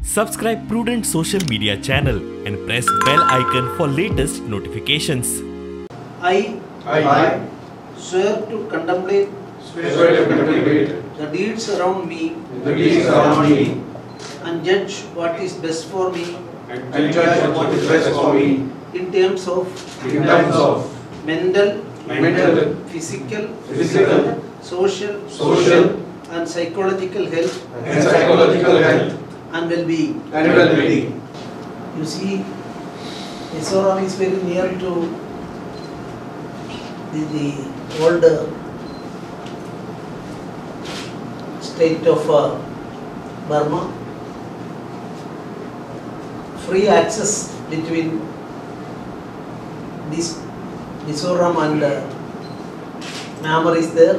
Subscribe Prudent social media channel and press bell icon for latest notifications. I swear to contemplate the deeds around me and judge what is best for me in terms of mental, physical, social and psychological health and well-being. You see, Mizoram is very near to the old state of Burma. Free access between this Mizoram and Myanmar is there.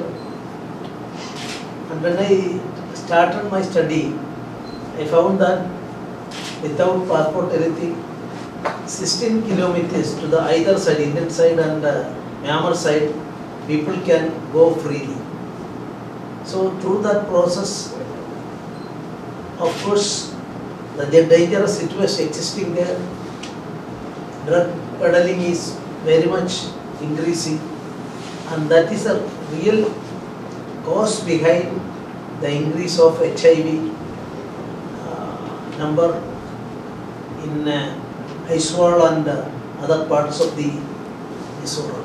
And when I started my study, I found that without passport anything, 16 kilometers to the either side, Indian side and Myanmar side, people can go freely. So through that process, of course, the dangerous situation existing there, drug peddling is very much increasing, and that is a real cause behind the increase of HIV number in Aiswal and other parts of the Mizoram.